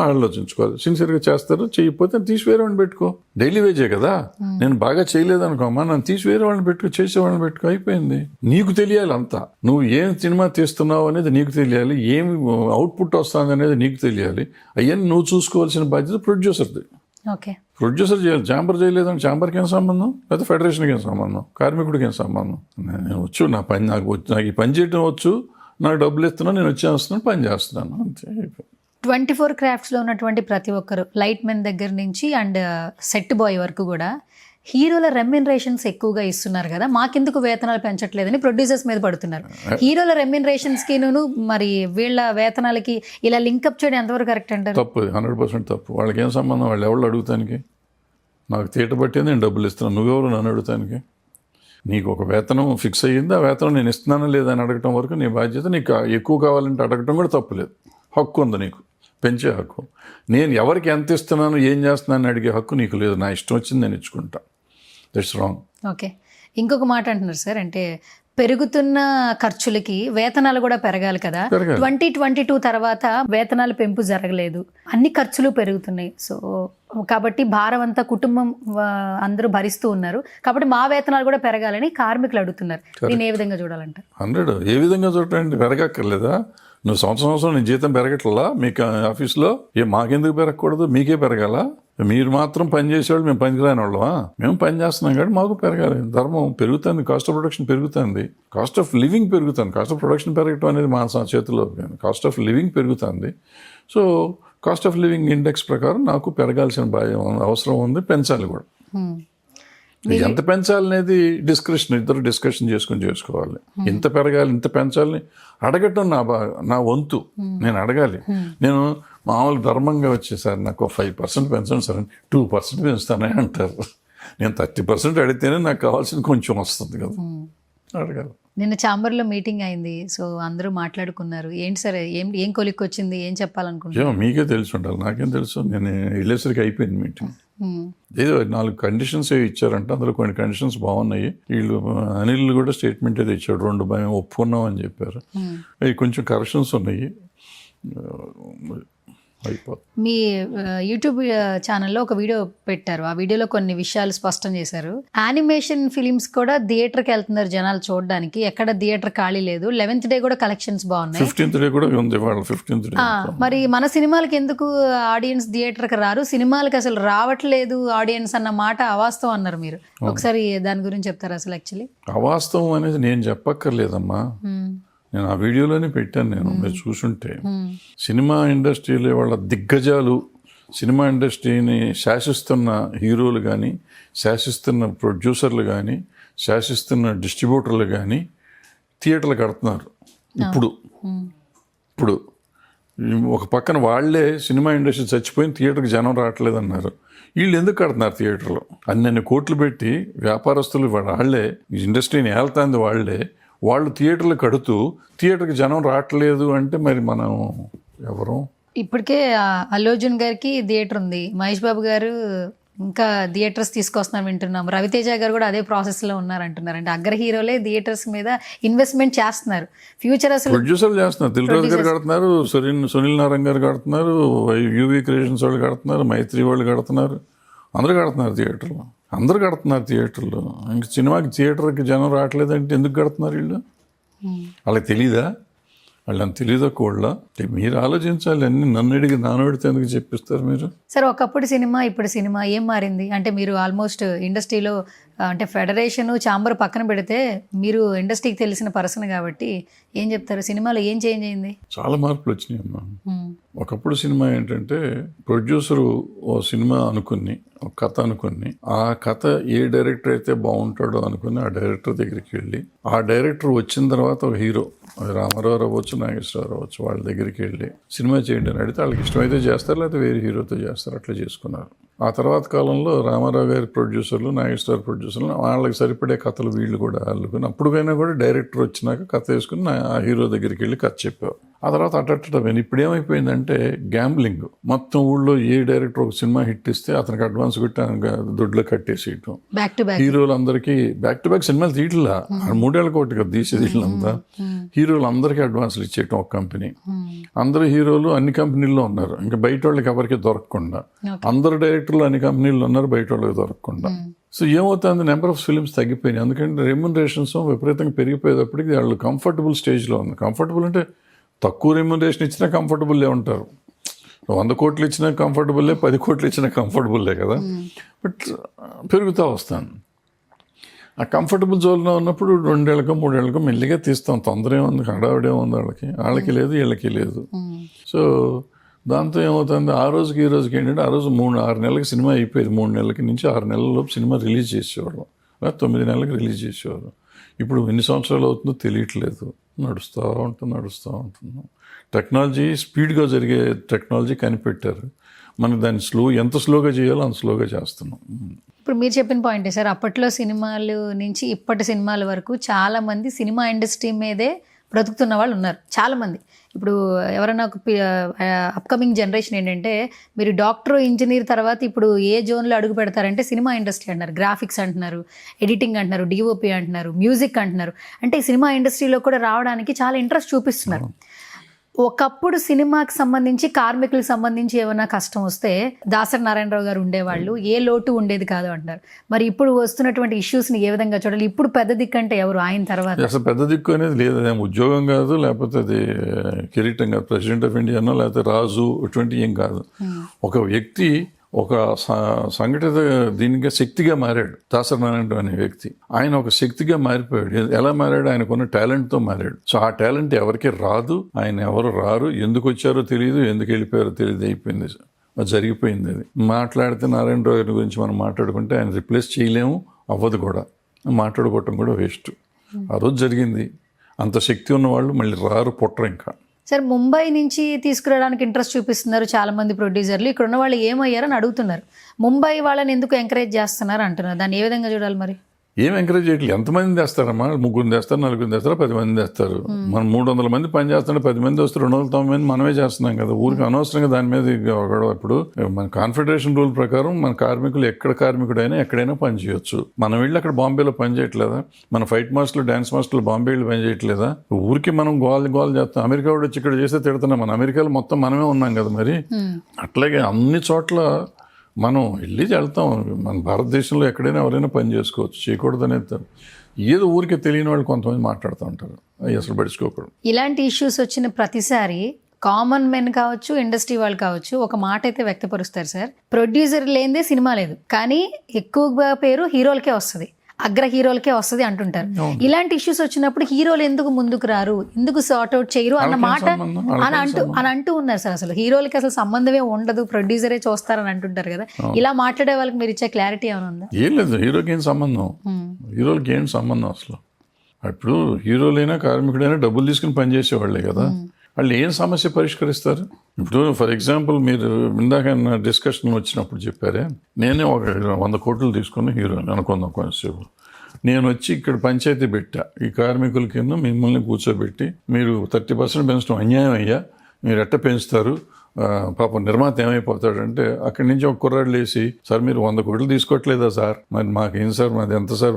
ఆలోచించుకోవాలి. సిన్సియర్గా చేస్తారు, చేయకపోతే తీసి వేరే వాళ్ళని పెట్టుకో. డైలీ వేజే కదా. నేను బాగా చేయలేదు అనుకోమ్మా, నన్ను తీసి వేరే వాళ్ళని పెట్టుకో, చేసేవాళ్ళని పెట్టుకో, అయిపోయింది. నీకు తెలియాలి అంతా, నువ్వు ఏం సినిమా తీస్తున్నావు అనేది నీకు తెలియాలి, ఏమి అవుట్పుట్ వస్తుంది అనేది నీకు తెలియాలి. అవన్నీ నువ్వు చూసుకోవాల్సిన బాధ్యత ప్రొడ్యూసర్ది. ఓకే, ప్రొడ్యూసర్ చేయాలి. ఛాంబర్ చేయలేదని ఛాంబర్కి ఏం సంబంధం, లేదా ఫెడరేషన్కి ఏం సంబంధం, కార్మికుడికి ఏం సంబంధం? నేను వచ్చు, నా పని నాకు ఈ పని చేయడం వచ్చు, నాకు డబ్బులు ఇస్తున్నాను, నేను వచ్చేస్తున్నాను, పని చేస్తున్నాను, అంతే. 24 క్రాఫ్ట్స్లో ఉన్నటువంటి ప్రతి ఒక్కరు, లైట్ మెన్ దగ్గర నుంచి అండ్ సెట్ బాయ్ వరకు కూడా హీరోల రెమ్యూనరేషన్స్ ఎక్కువగా ఇస్తున్నారు కదా, మాకెందుకు వేతనాలు పెంచట్లేదని ప్రొడ్యూసర్స్ మీద పడుతున్నారు. హీరోల రెమ్యూనరేషన్స్కి మరి వీళ్ళ వేతనాలకి ఇలా లింకప్ చేయడం ఎంతవరకు కరెక్ట్ అంటారు? తప్పు, 100% తప్పు. వాళ్ళకి ఏం సంబంధం? వాళ్ళు ఎవరు అడుగుతానికి? నాకు తీట బట్టే నేను డబ్బులు ఇస్తున్నాను, నువ్వెవరు నన్ను అడుగుతానికి? నీకు ఒక వేతనం ఫిక్స్ అయ్యింది, ఆ వేతనం నేను ఇస్తున్నానా లేదా అని అడగటం వరకు నీ బాధ్యత. నీకు ఎక్కువ కావాలంటే అడగటం కూడా తప్పులేదు, హక్కు ఉంది నీకు, పెంచే హక్కు. నేను ఎవరికి ఎంత ఇస్తున్నాను, ఏం చేస్తున్నాను అడిగే హక్కు నీకు లేదు. నా ఇష్టం వచ్చింది నేను ఇచ్చుకుంటా. That's wrong. ఓకే, ఇంకొక మాట అంటున్నారు సార్, అంటే పెరుగుతున్న ఖర్చులకి వేతనాలు కూడా పెరగాలి కదా. 2022 తర్వాత వేతనాల పెంపు జరగలేదు, అన్ని ఖర్చులు పెరుగుతున్నాయి. సో కాబట్టి భారం అంతా కుటుంబం అందరూ భరిస్తూ ఉన్నారు, కాబట్టి మా వేతనాలు కూడా పెరగాలని కార్మికులు అడుగుతున్నారు. దీన్ని ఏ విధంగా చూడాలంటారు? 100 ఏ విధంగా చూడండి, పెరగక్కర్లేదా? నువ్వు సంవత్సరం నీ జీతం పెరగట్లా మీకు ఆఫీస్లో? మాకెందుకు పెరగకూడదు? మీకే పెరగాల? మీరు మాత్రం పని చేసేవాళ్ళు మేము పనికిరాని వాళ్ళమా? మేము పని చేస్తున్నాం కాబట్టి మాకు పెరగాలి. ధర్మం పెరుగుతుంది, కాస్ట్ ఆఫ్ ప్రొడక్షన్ పెరుగుతుంది, కాస్ట్ ఆఫ్ లివింగ్ పెరుగుతుంది. కాస్ట్ ఆఫ్ ప్రొడక్షన్ పెరగటం అనేది మా చేతిలో, కాస్ట్ ఆఫ్ లివింగ్ పెరుగుతుంది. So cost of living index ప్రకారం నాకు పెరగాల్సిన అవసరం ఉంది, పెంచాలి కూడా. ఎంత పెంచాలనేది ఇద్దరు డిస్కషన్ చేసుకోవాలి. ఇంత పెరగాలి, ఇంత పెంచాలని అడగటం నా వంతు. నేను అడగాలి. నేను మామూలు ధర్మంగా వచ్చేసారి నాకు 5% పెంచండి సార్, 2% పెంచుతానే అంటారు. నేను 30% అడిగితేనే నాకు కావాల్సింది కొంచెం వస్తుంది కదా, అడగాలి. నిన్న ఛాంబర్లో మీటింగ్ అయింది, సో అందరూ మాట్లాడుకున్నారు. ఏంటి సార్, ఏం కొలిక్కి వచ్చింది, ఏం చెప్పాలనుకుంటున్నారు? మీకే తెలిసి ఉండాలి, నాకేం తెలుసు. నేను వెళ్ళేసరికి అయిపోయింది మీటింగ్. ఏదో 4 కండిషన్స్ ఇచ్చారంట, అందులో కొన్ని కండిషన్స్ బాగున్నాయి. వీళ్ళు అనిల్ కూడా స్టేట్మెంట్ ఏదో ఇచ్చాడు, 2 భయం ఒప్పుకున్నాం అని చెప్పారు. అవి కొంచెం కరెక్షన్స్ ఉన్నాయి, అయిపోతుంది. మీ యూట్యూబ్ ఛానల్లో ఒక వీడియో పెట్టారు, ఆ వీడియోలో కొన్ని విషయాలు స్పష్టం చేశారు. యానిమేషన్ ఫిలిమ్స్ కూడా థియేటర్కి వెళ్తున్నారు జనాలు చూడడానికి, ఎక్కడ థియేటర్ ఖాళీ లేదు. 11th డే కూడా కలెక్షన్స్ బాగున్నాయి, 15th డే కూడా ఉంది. 15th డే మరి మన సినిమాలకి ఎందుకు ఆడియన్స్ థియేటర్కి రారు? సినిమాలకి అసలు రావట్లేదు ఆడియన్స్ అన్న మాట అవాస్తవం అన్నారు మీరు. ఒకసారి దాని గురించి చెప్తారు? అసలు యాక్చువల్లీ అవాస్తవం అనేది నేను చెప్పక్కర్లేదమ్మా, నేను ఆ వీడియోలోనే పెట్టాను. మీరు చూసుంటే సినిమా ఇండస్ట్రీలో వాళ్ళ దిగ్గజాలు, సినిమా ఇండస్ట్రీని శాసిస్తున్న హీరోలు కానీ, శాసిస్తున్న ప్రొడ్యూసర్లు కానీ, శాసిస్తున్న డిస్ట్రిబ్యూటర్లు కానీ థియేటర్లు కడుతున్నారు. ఇప్పుడు ఒక పక్కన వాళ్ళే సినిమా ఇండస్ట్రీ చచ్చిపోయిన థియేటర్కి జనం రావట్లేదు అన్నారు. వీళ్ళు ఎందుకు కడుతున్నారు థియేటర్లో? అన్ని కోట్లు పెట్టి వ్యాపారస్తులు వాళ్ళే ఇండస్ట్రీని ఏళ్తాంది వాళ్ళే, వాళ్ళు థియేటర్లు కడుతూ థియేటర్కి జనం రావట్లేదు అంటే మరి మనం ఎవరు? ఇప్పటికే అల్లు అర్జున్ గారికి థియేటర్ ఉంది, మహేష్ బాబు గారు ఇంకా థియేటర్స్ తీసుకొస్తున్నారు వింటున్నాం, రవితేజ గారు కూడా అదే ప్రాసెస్లో ఉన్నారు అంటున్నారు. అంటే అగ్ర హీరోలే థియేటర్స్ మీద ఇన్వెస్ట్మెంట్ చేస్తున్నారు. ఫ్యూచర్ అసలు ప్రొడ్యూసర్లు చేస్తున్నారు. దిల్రాజు గారు కడుతున్నారు, సునీల్ నారాయణ గారు కడుతున్నారు, యూవీ క్రియేషన్స్ వాళ్ళు కడుతున్నారు, మైత్రి వాళ్ళు కడుతున్నారు, అందరూ కడుతున్నారు థియేటర్లు. అందరూ కడుతున్నారు థియేటర్లు. ఇంక సినిమాకి థియేటర్కి జనం రావట్లేదంటే ఎందుకు కడుతున్నారు వీళ్ళు? వాళ్ళకి తెలీదా? వాళ్ళని తెలియదా కూడా? మీరు ఆలోచించాలి. అన్ని నన్ను అడిగి నానోడితే ఎందుకు చెప్పిస్తారు మీరు? సరే, ఒకప్పుడు సినిమా ఇప్పుడు సినిమా ఏం మారింది అంటే మీరు ఆల్మోస్ట్ ఇండస్ట్రీలో అంటే ఫెడరేషన్ ఛాంబర్ పక్కన పెడితే మీరు ఇండస్ట్రీకి తెలిసిన పర్సన్ కాబట్టి ఏం చెప్తారు? సినిమాలో ఏం చేంజ్ అయింది? చాలా మార్పులు వచ్చినాయి అమ్మా. ఒకప్పుడు సినిమా ఏంటంటే ప్రొడ్యూసరు ఓ సినిమా అనుకుని, ఒక కథ అనుకుని, ఆ కథ ఏ డైరెక్టర్ అయితే బాగుంటాడో అనుకుని ఆ డైరెక్టర్ దగ్గరికి వెళ్ళి, ఆ డైరెక్టర్ వచ్చిన తర్వాత ఒక హీరో, అది రామారావు అవ్వచ్చు, నాగేశ్వరరావు అవ్వచ్చు, వాళ్ళ దగ్గరికి వెళ్ళి సినిమా చేయండి అని అడిగితే వాళ్ళకి ఇష్టమైతే చేస్తారు, లేకపోతే వేరే హీరోతో చేస్తారు. అట్లా చేసుకున్నారు. ఆ తర్వాత కాలంలో రామారావు గారి ప్రొడ్యూసర్లు, నాగేశ్వర ప్రొడ్యూసర్లు వాళ్ళకి సరిపడే కథలు వీళ్ళు కూడా అల్లుకుని, అప్పుడుకైనా కూడా డైరెక్టర్ వచ్చినాక కథ వేసుకుని ఆ హీరో దగ్గరికి వెళ్ళి కథ చెప్పారు. ఆ తర్వాత అట్టట్టమైన ఇప్పుడు ఏమైపోయిందంటే గ్యాంబ్లింగ్. మొత్తం ఊళ్ళో ఏ డైరెక్టర్ ఒక సినిమా హిట్ ఇస్తే అతనికి అడ్వాన్స్ కొట్టి దొడ్లో కట్టేసేయటం. హీరోలు అందరికీ బ్యాక్ టు బ్యాక్ సినిమాలు తీయట్లా, 3 ఏళ్ళ కోటి కదా తీసేది వీళ్ళంతా. హీరోలు అందరికీ అడ్వాన్స్లు ఇచ్చేయటం ఒక కంపెనీ. అందరు హీరోలు అన్ని కంపెనీల్లో ఉన్నారు, ఇంకా బయట వాళ్ళకి ఎవరికి దొరకకుండా. అందరు డైరెక్టర్లు అన్ని కంపెనీల్లో ఉన్నారు, బయట వాళ్ళకి దొరకకుండా. సో ఏమవుతుంది, నెంబర్ ఆఫ్ ఫిల్మ్స్ తగ్గిపోయినాయి. ఎందుకంటే రెమ్యునరేషన్స్ విపరీతంగా పెరిగిపోయేటప్పటికి వాళ్ళు కంఫర్టబుల్ స్టేజ్లో ఉంది. కంఫర్టబుల్ అంటే తక్కువ రెమ్యునరేషన్ ఇచ్చినా కంఫర్టబుల్లే ఉంటారు. 100 కోట్లు ఇచ్చినా కంఫర్టబుల్లే, 10 కోట్లు ఇచ్చినా కంఫర్టబుల్లే కదా. బట్ పెరుగుతూ వస్తాను. ఆ కంఫర్టబుల్ జోన్లో ఉన్నప్పుడు 2 ఏళ్ళకో 3 ఏళ్ళకో మెల్లిగా తీస్తాం. తొందర ఏముంది, హడావిడే ఉంది వాళ్ళకి లేదు, వీళ్ళకి లేదు. సో దాంతో ఏమవుతుంది, ఆ రోజుకి ఈ రోజుకి ఏంటంటే ఆ రోజు 6 నెలలకి సినిమా అయిపోయేది. 3 నెలలకి నుంచి 6 నెలల లోపు సినిమా రిలీజ్ చేసేవాళ్ళం, 9 నెలలకు రిలీజ్ చేసేవారు. ఇప్పుడు ఎన్ని సంవత్సరాలు అవుతుందో తెలియట్లేదు. నడుస్తూ ఉంటుంది. టెక్నాలజీ స్పీడ్గా జరిగే టెక్నాలజీ కనిపెట్టారు. మనకు దాన్ని ఎంత స్లోగా చేయాలో అంత స్లోగా చేస్తున్నాం. ఇప్పుడు మీరు చెప్పిన పాయింటే సార్, అప్పట్లో సినిమాలు నుంచి ఇప్పటి సినిమాల వరకు చాలామంది సినిమా ఇండస్ట్రీ మీదే బ్రతుకుతున్న వాళ్ళు ఉన్నారు చాలామంది. ఇప్పుడు ఎవరైనా అప్కమింగ్ జనరేషన్ ఏంటంటే, మీరు డాక్టర్, ఇంజనీర్ తర్వాత ఇప్పుడు ఏ జోన్లో అడుగు పెడతారంటే సినిమా ఇండస్ట్రీ అంటున్నారు, గ్రాఫిక్స్ అంటున్నారు, ఎడిటింగ్ అంటున్నారు, డిఓపి అంటున్నారు, మ్యూజిక్ అంటున్నారు. అంటే సినిమా ఇండస్ట్రీలో కూడా రావడానికి చాలా ఇంట్రెస్ట్ చూపిస్తున్నారు. ఒకప్పుడు సినిమాకి సంబంధించి, కార్మికులకు సంబంధించి ఏమైనా కష్టం వస్తే దాసరి నారాయణరావు గారు ఉండేవాళ్ళు, ఏ లోటు ఉండేది కాదు అంటారు. మరి ఇప్పుడు వస్తున్నటువంటి ఇష్యూస్ని ఏ విధంగా చూడాలి? ఇప్పుడు పెద్ద దిక్కు అంటే ఎవరు ఆయన తర్వాత? అసలు పెద్ద దిక్కు అనేది లేదు. అదేం ఉద్యోగం కాదు, లేకపోతే అది కిరీటం కాదు, ప్రెసిడెంట్ ఆఫ్ ఇండియానో లేకపోతే రాజు, ఇటువంటి ఏం కాదు. ఒక వ్యక్తి ఒక సంఘటిత దీనిగా శక్తిగా మారాడు. దాసరి నారాయణ అనే వ్యక్తి, ఆయన ఒక శక్తిగా మారిపోయాడు. ఎలా మారాడు? ఆయనకున్న టాలెంట్తో మారాడు. సో ఆ టాలెంట్ ఎవరికి రాదు, ఆయన ఎవరు రారు, ఎందుకు వచ్చారో తెలియదు, ఎందుకు వెళ్ళిపోయారో తెలియదు, అయిపోయింది, అది జరిగిపోయింది. అది మాట్లాడితే నారాయణరావు గారి గురించి మనం మాట్లాడుకుంటే ఆయన రిప్లేస్ చేయలేము, అవ్వదు కూడా, మాట్లాడుకోవటం కూడా వేస్ట్. ఆ రోజు జరిగింది. అంత శక్తి ఉన్న వాళ్ళు మళ్ళీ రారు, పుట్టరు. ఇంకా సార్, ముంబై నుంచి తీసుకురావడానికి ఇంట్రెస్ట్ చూపిస్తున్నారు చాలామంది ప్రొడ్యూసర్లు. ఇక్కడ ఉన్న వాళ్ళు ఏమయ్యారని అడుగుతున్నారు. ముంబై వాళ్ళని ఎందుకు ఎంకరేజ్ చేస్తున్నారు అంటున్నారు. దాన్ని ఏ విధంగా చూడాలి మరి? ఏం ఎంకరేజ్ చేయట్లేదు. ఎంతమంది తెస్తారమ్మా? 3 తెస్తారు, 4 తెస్తారు, 10 మంది తెస్తారు. మనం 300 మంది పని చేస్తుంటే 10 మంది వస్తే 290 మంది మనమే చేస్తున్నాం కదా. ఊరికి అనవసరంగా దాని మీద ఇప్పుడు మన కాన్ఫెడరేషన్ రూల్ ప్రకారం మన కార్మికులు ఎక్కడ కార్మికుడైనా ఎక్కడైనా పని చేయొచ్చు. మనం వెళ్ళి అక్కడ బాంబేలో పని చేయట్లేదా? మన ఫైట్ మాస్టర్లు, డాన్స్ మాస్టర్లు బాంబే వెళ్ళి పని చేయట్లేదా? ఊరికి మనం గోల్ చేస్తాం. అమెరికా వాడు వచ్చి ఇక్కడ చేస్తే తిడుతున్నాం. మన అమెరికాలో మొత్తం మనమే ఉన్నాం కదా. మరి అట్లాగే అన్ని చోట్ల మనం వెళ్ళి వెళ్తాం. మన భారతదేశంలో ఎక్కడైనా ఎవరైనా పని చేసుకోవచ్చు, చేయకూడదు అనేది ఏదో ఊరికే తెలియని వాళ్ళు కొంతమంది మాట్లాడుతూ ఉంటారు, అవి అసలు పడుచుకోకూడదు. ఇలాంటి ఇష్యూస్ వచ్చిన ప్రతిసారి కామన్ మెన్ కావచ్చు, ఇండస్ట్రీ వాళ్ళు కావచ్చు, ఒక మాట అయితే వ్యక్తపరుస్తారు సార్, ప్రొడ్యూసర్ లేనిదే సినిమా లేదు, కానీ ఎక్కువగా పేరు హీరోలకే వస్తుంది, అగ్ర హీరోలకే వస్తుంది అంటుంటారు. ఇలాంటి ఇష్యూస్ వచ్చినప్పుడు హీరోలు ఎందుకు ముందుకు రారు, ఎందుకు సార్ట్ అవుట్ చేయరు అన్న మాట అని అంటూ ఉన్నారు సార్. అసలు హీరోలకి అసలు సంబంధమే ఉండదు, ప్రొడ్యూసరే చూస్తారని అంటుంటారు కదా. ఇలా మాట్లాడే వాళ్ళకి మీరు ఇచ్చే క్లారిటీ ఏమైనా ఉందా? ఏం లేదు, హీరోకి ఏం సంబంధం, హీరోలకి ఏం సంబంధం అసలు. ఇప్పుడు హీరోలైనా కార్మికుడైనా డబ్బులు తీసుకుని పనిచేసేవాళ్ళే కదా. వాళ్ళు ఏం సమస్య పరిష్కరిస్తారు? ఇప్పుడు ఫర్ ఎగ్జాంపుల్ మీరు ఇందాక డిస్కషన్ వచ్చినప్పుడు చెప్పారే, నేనే ఒక 100 కోట్లు తీసుకున్న హీరోని అనుకుందాం కొంచెంసేపు. నేను వచ్చి ఇక్కడ పంచాయతీ పెట్టా, ఈ కార్మికుల కింద మిమ్మల్ని కూర్చోబెట్టి మీరు 30% పెంచడం అన్యాయం అయ్యా, మీరు ఎట్ట పెంచుతారు, పాపం నిర్మాత ఏమైపోతాడంటే అక్కడి నుంచి ఒక కుర్రాడు లేసి, సార్ మీరు 100 కోట్లు తీసుకోవట్లేదా సార్, మరి మాకేం సార్, మాది ఎంత సార్,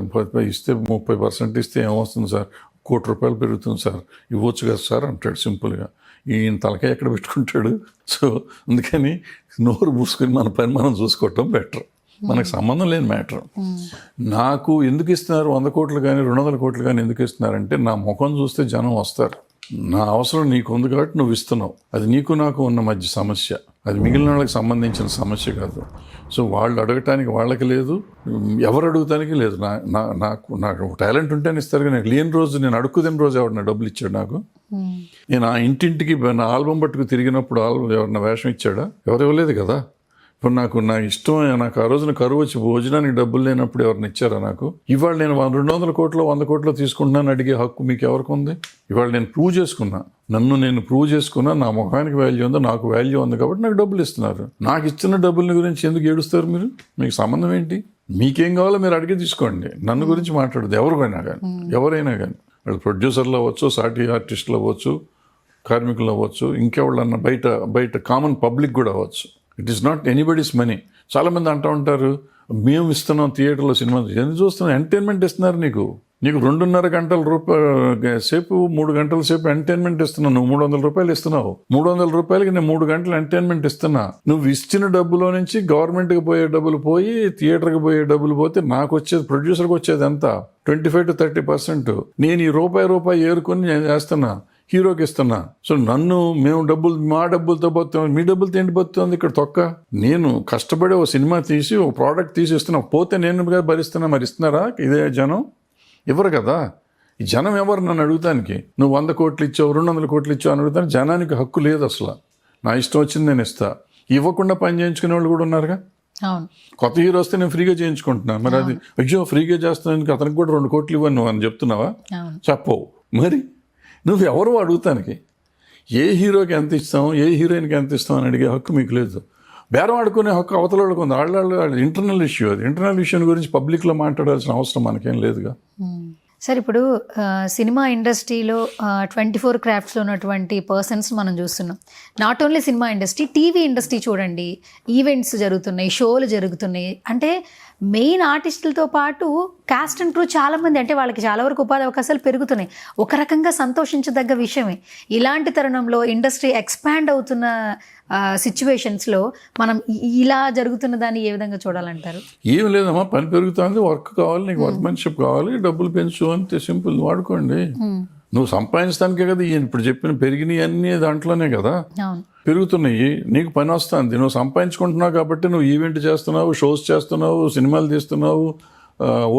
ఇస్తే 30% ఇస్తే ఏమొస్తుంది సార్, ₹1,00,00,000 పెరుగుతుంది సార్, ఇవ్వచ్చు కదా సార్ అంటాడు సింపుల్గా. ఈయన తలకాయ ఎక్కడ పెట్టుకుంటాడు? సో అందుకని నోరు మూసుకొని మన పని మనం చూసుకోవటం బెటర్. మనకు సంబంధం లేని మ్యాటర్. నాకు ఎందుకు ఇస్తున్నారు 100 కోట్లు కానీ 200 కోట్లు కానీ ఎందుకు ఇస్తున్నారంటే, నా ముఖం చూస్తే జనం వస్తారు. నా అవసరం నీకు ఉంది కాబట్టి నువ్వు ఇస్తున్నావు. అది నీకు నాకు ఉన్న మధ్య సమస్య, అది మిగిలిన వాళ్ళకి సంబంధించిన సమస్య కాదు. సో వాళ్ళు అడగటానికి వాళ్ళకి లేదు, ఎవరు అడుగుతానికి లేదు. నాకు టాలెంట్ ఉంటేనే ఇస్తారు. కానీ లేని రోజు, నేను అడుక్కుదిన రోజు ఎవరన్నా డబ్బులు ఇచ్చాడు నాకు? నేను ఆ ఇంటింటికి నా ఆల్బమ్ పట్టుకు తిరిగినప్పుడు ఎవరన్నా వేషం ఇచ్చాడా? ఎవరు ఇవ్వలేదు కదా. ఇప్పుడు నా ఇష్టం, నాకు ఆ రోజున కరువు వచ్చి భోజనానికి డబ్బులు లేనప్పుడు ఎవరిని ఇచ్చారా నాకు? ఇవాళ నేను 200 కోట్లు 100 కోట్లు తీసుకుంటున్నాను అడిగే హక్కు మీకు ఎవరికి ఉంది? ఇవాళ నేను ప్రూవ్ చేసుకున్నా, నన్ను నేను ప్రూవ్ చేసుకున్నా, నా ముఖానికి వాల్యూ ఉందో, నాకు వాల్యూ ఉంది కాబట్టి నాకు డబ్బులు ఇస్తున్నారు. నాకు ఇచ్చిన డబ్బుల గురించి ఎందుకు ఏడుస్తారు మీరు? మీకు సంబంధం ఏంటి? మీకేం కావాలో మీరు అడిగి తీసుకోండి. నన్ను గురించి మాట్లాడదు ఎవరికైనా కానీ, ఎవరైనా కానీ. వాళ్ళు ప్రొడ్యూసర్లు అవ్వచ్చు, సాటి ఆర్టిస్టులు అవ్వచ్చు, కార్మికులు అవ్వచ్చు, ఇంకెవళ్ళన్నా బయట కామన్ పబ్లిక్ కూడా అవ్వచ్చు. It is not anybody's money. చాలామంది అంటూ ఉంటారు, మేము ఇస్తున్నాం థియేటర్లో సినిమా, ఎందుకు చూస్తున్నాం? ఎంటర్టైన్మెంట్ ఇస్తున్నారు నీకు 2.5 గంటల సేపు 3 గంటల సేపు ఎంటర్టైన్మెంట్ ఇస్తున్నావు. నువ్వు ₹300 ఇస్తున్నావు. ₹300కి నేను 3 గంటలు ఎంటర్టైన్మెంట్ ఇస్తున్నా. నువ్వు ఇచ్చిన డబ్బులో నుంచి గవర్నమెంట్కి పోయే డబ్బులు పోయి, థియేటర్కి పోయే డబ్బులు పోతే నాకు వచ్చేది, ప్రొడ్యూసర్కి వచ్చేది ఎంత? 25 to 30%. నేను ఈ రూపాయి ఏరుకొని నేను చేస్తున్నా, హీరోకి ఇస్తున్నా. సో మేము మా డబ్బులతో పోతాం, మీ డబ్బులతో ఏంటి పోతుంది ఇక్కడ తొక్క? నేను కష్టపడి ఒక సినిమా తీసి ఒక ప్రోడక్ట్ తీసి ఇస్తున్నా, పోతే నేను భరిస్తున్నా. మరి ఇస్తున్నారా ఇదే జనం? ఇవ్వరు కదా. ఈ జనం ఎవరు నన్ను అడుగుతానికి? నువ్వు 100 కోట్లు ఇచ్చావు, 200 కోట్లు ఇచ్చావు అని అడుగుతాను. జనానికి హక్కు లేదు అసలు. నా ఇష్టం వచ్చింది నేను ఇస్తా. ఇవ్వకుండా పని చేయించుకునే వాళ్ళు కూడా ఉన్నారుగా. కొత్త హీరో వస్తే నేను ఫ్రీగా చేయించుకుంటున్నా. మరి అది అయ్యో ఫ్రీగా చేస్తున్నాను, అతనికి కూడా 2 కోట్లు ఇవ్వను నువ్వు అని చెప్తున్నావా? చెప్పవు. మరి నువ్వు ఎవరు అడుగుతానికి? ఏ హీరోకి ఎంత ఇస్తాం, ఏ హీరోయిన్కి ఎంత ఇస్తాం అని అడిగే హక్కు మీకు లేదు. బేరం ఆడుకునే హక్కు అవతల వాళ్ళకు ఉంది. వాళ్ళ ఇంటర్నల్ ఇష్యూ అది. ఇంటర్నల్ ఇష్యూ గురించి పబ్లిక్లో మాట్లాడాల్సిన అవసరం మనకేం లేదుగా. సార్, ఇప్పుడు సినిమా ఇండస్ట్రీలో 24 క్రాఫ్ట్స్లో ఉన్నటువంటి పర్సన్స్ మనం చూస్తున్నాం. Not only cinema industry, TV industry చూడండి, ఈవెంట్స్ జరుగుతున్నాయి, షోలు జరుగుతున్నాయి. అంటే మెయిన్ ఆర్టిస్టులతో పాటు కాస్ట్ అండ్ క్రూ చాలామంది, అంటే వాళ్ళకి చాలా వరకు ఉపాధి అవకాశాలు పెరుగుతున్నాయి. ఒక రకంగా సంతోషించదగ్గ విషయమే. ఇలాంటి తరుణంలో ఇండస్ట్రీ ఎక్స్పాండ్ అవుతున్న సిచ్యువేషన్స్లో మనం ఇలా జరుగుతున్న దాన్ని ఏ విధంగా చూడాలంటారు? ఏం లేదమ్మా, పని పెరుగుతుంది, వర్క్ కావాలి, నీకు వర్క్మెన్షిప్ కావాలి, డబ్బులు పెంచు అంతే, సింపుల్. వాడుకోండి. నువ్వు సంపాదించడానికే కదా ఇప్పుడు చెప్పిన పెరిగినవి అన్నీ దాంట్లోనే కదా పెరుగుతున్నాయి. నీకు పని వస్తుంది, నువ్వు సంపాదించుకుంటున్నావు కాబట్టి నువ్వు ఈవెంట్ చేస్తున్నావు, షోస్ చేస్తున్నావు, సినిమాలు తీస్తున్నావు,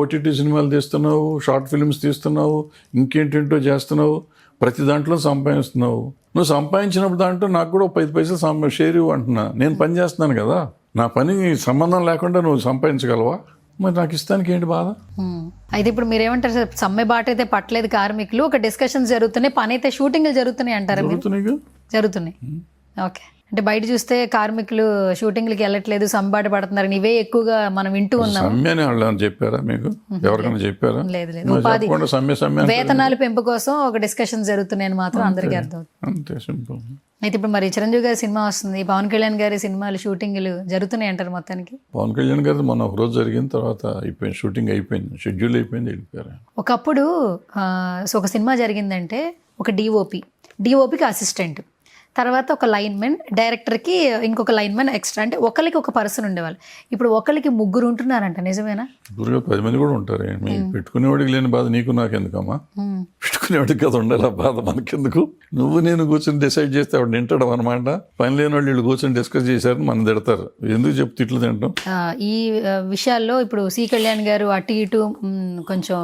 ఓటీటీ సినిమాలు తీస్తున్నావు, షార్ట్ ఫిల్మ్స్ తీస్తున్నావు, ఇంకేంటేంటో చేస్తున్నావు, ప్రతి దాంట్లో సంపాదిస్తున్నావు. నువ్వు సంపాదించినప్పుడు దాంట్లో నాకు కూడా 5 పైసలు షేర్ ఇవ్వు అంటున్నా. నేను పని చేస్తున్నాను కదా, నా పని సంబంధం లేకుండా నువ్వు సంపాదించగలవా? మరి నాకు ఇస్తానికి ఏంటి బాధ? అయితే ఇప్పుడు మీరు ఏమంటారు సార్, సమ్మె బాట అయితే పట్టలేదు కార్మికులు, ఒక డిస్కషన్స్ జరుగుతున్నాయి, పని అయితే షూటింగ్లు జరుగుతున్నాయి అంటారు? జరుగుతున్నాయి. ఓకే. అంటే బయట చూస్తే కార్మికులు షూటింగ్లకి వెళ్ళట్లేదు, సమ్మెబాట పడుతున్నారు, ఇవే ఎక్కువగా మనం వింటూ ఉన్నాం. చెప్పారా మీకు? ఎవరికైనా చెప్పారా? లేదు. ఉపాధి వేతనాలు పెంపు కోసం ఒక డిస్కషన్స్ జరుగుతున్నాయని మాత్రం అందరికీ అర్థం. అంతే, సింపుల్. అయితే ఇప్పుడు మరి చిరంజీవి గారి సినిమా వస్తుంది, పవన్ కళ్యాణ్ గారి సినిమాలు షూటింగ్లు జరుగుతున్నాయి అంటారు మొత్తానికి? పవన్ కళ్యాణ్ గారి మొన్న ఒక రోజు జరిగిన తర్వాత అయిపోయింది, షూటింగ్ అయిపోయింది, షెడ్యూల్ అయిపోయింది, వెళ్ళిపోయారు. ఒకప్పుడు ఒక సినిమా జరిగిందంటే ఒక డిఓపికి అసిస్టెంట్, తర్వాత ఒక లైన్మెన్, డైరెక్టర్కి ఇంకొక లైన్మెన్ ఎక్స్ట్రా, అంటే ఒకరికి ఒక పర్సన్ ఉండేవాళ్ళు. ఇప్పుడు ఒకరికి 3 ఉంటున్నారంట, నిజమేనా? 10 మంది కూడా ఉంటారు. పెట్టుకునేవాడికి లేని బాధ నీకు నాకెందుకమ్మా? పెట్టుకునేవాడికి కదా ఉండాలి బాధ, మనకెందుకు? నువ్వు నేను కూర్చొని డిసైడ్ చేస్తే వాడు తింటాడు అనమాట. పని లేని వాళ్ళు వీళ్ళు కూర్చొని డిస్కస్ చేశారని మనం తిడతారు. ఎందుకు చెప్పు తిట్లు తింటాం? ఈ విషయాల్లో ఇప్పుడు సి కళ్యాణ్ గారు అటు ఇటు కొంచెం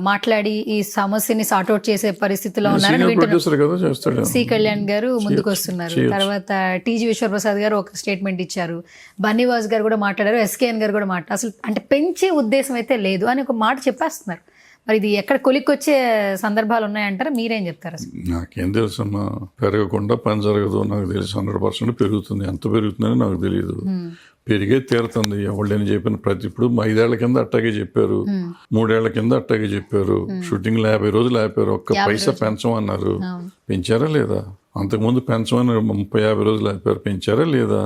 మాట్లాడి ఈ సమస్యని సార్ట్అవుట్ చేసే పరిస్థితిలో ఉన్నారని సి కళ్యాణ్ గారు ముందుకు వస్తున్నారు. తర్వాత టీజీ విశ్వప్రసాద్ గారు ఒక స్టేట్మెంట్ ఇచ్చారు, బన్నీవాస్ గారు కూడా మాట్లాడారు, ఎస్కేఎన్ గారు కూడా అసలు అంటే పెంచే ఉద్దేశం అయితే లేదు అని ఒక మాట చెప్పేస్తున్నారు. మరి ఇది ఎక్కడ కొలిక్కొచ్చే సందర్భాలు ఉన్నాయంటారా, మీరేం చెప్తారు అసలు? నాకేం తెలుసమ్మా, పెరగకుండా పని జరగదు. నాకు తెలుసు 100% పెరుగుతుంది. ఎంత పెరుగుతుందని నాకు తెలియదు. పెరిగే తీరుతుంది. ఎవళ్ళని చెప్పిన ప్రతి ఇప్పుడు 5 ఏళ్ల కింద అట్టాగే చెప్పారు, 3 ఏళ్ల కింద అట్టాగే చెప్పారు. షూటింగ్లో 50 రోజులు ఆపారు, ఒక్క పైసా పెంచమన్నారు. పెంచారా లేదా? అంతకుముందు పెంచమని 30-50 రోజులు ఆపారు, పెంచారా లేదా?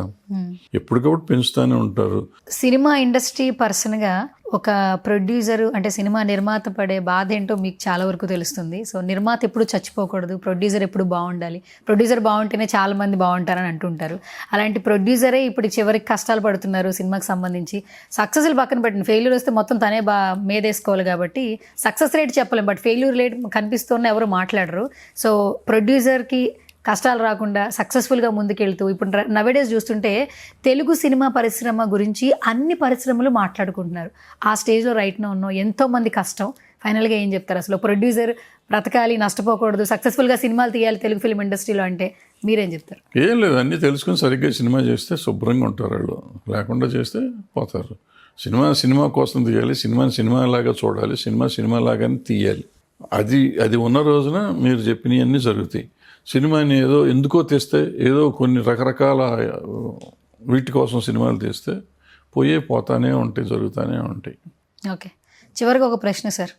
ఎప్పటికప్పుడు పెంచుతానే ఉంటారు. సినిమా ఇండస్ట్రీ పర్సన్గా ఒక ప్రొడ్యూసర్ అంటే సినిమా నిర్మాత పడే బాధ ఏంటో మీకు చాలా వరకు తెలుస్తుంది. సో నిర్మాత ఎప్పుడు చచ్చిపోకూడదు, ప్రొడ్యూసర్ ఎప్పుడు బాగుండాలి, ప్రొడ్యూసర్ బాగుంటేనే చాలా మంది బాగుంటారని అంటుంటారు. అలాంటి ప్రొడ్యూసరే ఇప్పుడు చివరికి కష్టాలు పడుతున్నారు సినిమాకి సంబంధించి. సక్సెస్లు పక్కన పెట్టండి, ఫెయిల్యూర్ వస్తే మొత్తం తనే మేదేసుకోవాలి కాబట్టి సక్సెస్ రేట్ చెప్పలేం, బట్ ఫెయిల్యూర్ రేట్ కనిపిస్తున్న ఎవరు మాట్లాడరు. సో ప్రొడ్యూసర్కి కష్టాలు రాకుండా సక్సెస్ఫుల్గా ముందుకెళ్తూ ఇప్పుడు నవేడేస్ చూస్తుంటే తెలుగు సినిమా పరిశ్రమ గురించి అన్ని పరిశ్రమలు మాట్లాడుకుంటున్నారు. ఆ స్టేజ్లో రైట్నా ఉన్నాం, ఎంతోమంది కష్టం. ఫైనల్గా ఏం చెప్తారు అసలు? ప్రొడ్యూసర్ బ్రతకాలి, నష్టపోకూడదు, సక్సెస్ఫుల్గా సినిమాలు తీయాలి తెలుగు ఫిల్మ్ ఇండస్ట్రీలో అంటే మీరేం చెప్తారు? ఏం లేదు, అన్నీ తెలుసుకుని సరిగ్గా సినిమా చేస్తే శుభ్రంగా ఉంటారు వాళ్ళు. లేకుండా చేస్తే పోతారు. సినిమా కోసం తీయాలి, సినిమాలాగా చూడాలి, సినిమాలాగానే తీయాలి. అది ఉన్న రోజున మీరు చెప్పినవన్నీ జరుగుతాయి. సినిమాని ఏదో ఎందుకో తెస్తే, ఏదో కొన్ని రకరకాల వీటి కోసం సినిమాలు తీస్తే పోతానే ఉంటాయి, జరుగుతూనే ఉంటాయి. ఓకే, చివరికి ఒక ప్రశ్న సార్.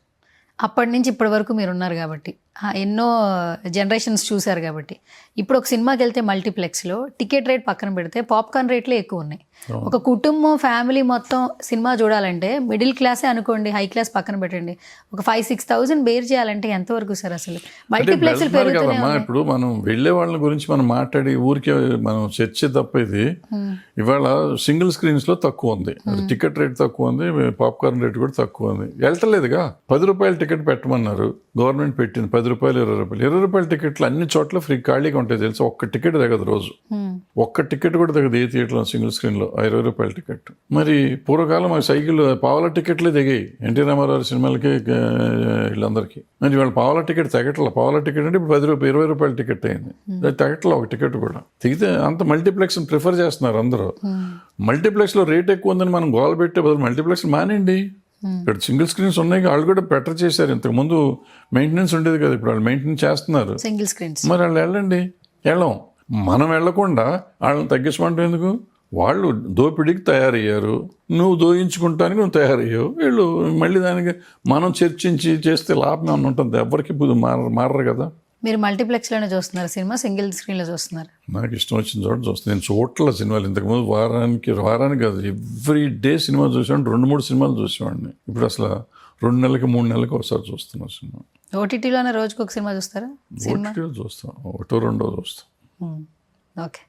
అప్పటి నుంచి ఇప్పటి వరకు మీరు ఉన్నారు కాబట్టి, ఎన్నో జనరేషన్స్ చూశారు కాబట్టి, ఇప్పుడు ఒక సినిమాకి వెళ్తే మల్టీప్లెక్స్లో టికెట్ రేట్ పక్కన పెడితే పాప్కార్న్ రేట్లే ఎక్కువ ఉన్నాయి. ఒక కుటుంబం ఫ్యామిలీ మొత్తం సినిమా చూడాలంటే మిడిల్ క్లాసే అనుకోండి, హై క్లాస్ పక్కన పెట్టండి, ఒక 5-6,000 బేర్ చేయాలంటే ఎంతవరకు సార్ అసలు? మల్టీప్లెక్స్ కదమ్మా. ఇప్పుడు మనం వెళ్ళే వాళ్ళ గురించి మనం మాట్లాడి ఊరికే మనం చర్చ తప్ప ఇది. ఇవాళ సింగిల్ స్క్రీన్స్లో తక్కువ ఉంది, టికెట్ రేట్ తక్కువ ఉంది, పాప్కార్న్ రేట్ కూడా తక్కువ ఉంది. వెళ్తలేదుగా. 10 రూపాయల టికెట్ పెట్టమన్నారు, గవర్నమెంట్ పెట్టింది. 10 రూపాయలు 20 రూపాయలు 20 రూపాయల టికెట్లు అన్ని చోట్ల ఫ్రీ ఖాళీగా ఉంటాయి తెలుసు. ఒక్క టికెట్ తగ్గదు రోజు, ఒక్క టికెట్ కూడా తగ్గదు ఏ థియేటర్లో సింగిల్ స్క్రీన్లో. 20 రూపాయల టికెట్. మరి పూర్వకాలం మాకు సైకిల్ పావుల టికెట్లే దిగాయి ఎన్టీ రామారావు సినిమాలకి వీళ్ళందరికీ. మరి వాళ్ళు పావుల టికెట్ తగ్గట్ల. పావుల టికెట్ అంటే ఇప్పుడు 10 రూపాయలు 20 రూపాయల టికెట్ అయింది. తగ్గట్ల ఒక టికెట్ కూడా. దిగితే అంత మల్టీప్లెక్స్ ప్రిఫర్ చేస్తున్నారు అందరూ. మల్టీప్లెక్స్లో రేట్ ఎక్కువ ఉందని మనం గోల పెట్టే బదులు మల్టీప్లెక్స్ మానేయండి. ఇక్కడ సింగిల్ స్క్రీన్స్ ఉన్నాయి, వాళ్ళు కూడా బెటర్ చేశారు. ఇంతకుముందు మెయింటెనెన్స్ ఉండేది కదా, ఇప్పుడు వాళ్ళు మెయింటెనెన్స్ చేస్తున్నారు సింగిల్ స్క్రీన్స్. మరి వాళ్ళు వెళ్ళం. మనం వెళ్ళకుండా వాళ్ళని తగ్గించమంటే ఎందుకు? వాళ్ళు దోపిడీకి తయారయ్యారు, నువ్వు దోయించుకుంటానికి నువ్వు తయారయ్యావు. వీళ్ళు మళ్ళీ దానికి మనం చర్చించి చేస్తే లాభం ఏమన్నా ఉంటుంది? ఎవరికి మారరు కదా. మీరు మల్టీప్లెక్స్లోనే చూస్తున్నారు సినిమా, సింగిల్ స్క్రీన్లో చూస్తున్నారు? నాకు ఇష్టం వచ్చిన చోట చూస్తాను. నేను చూడట్ల సినిమాలు. ఇంతకుముందు వారానికి కాదు, ఎవ్రీ డే సినిమా చూసేవాడిని. 2-3 సినిమాలు చూసేవాడిని. ఇప్పుడు అసలు 2 నెలలకి 3 నెలలకి ఒకసారి చూస్తున్నా సినిమా. ఓటీటీలోనే రోజుకి ఒక సినిమా చూస్తారా? ఓటీటీలో చూస్తాం, 1-2 చూస్తాం. ఓకే.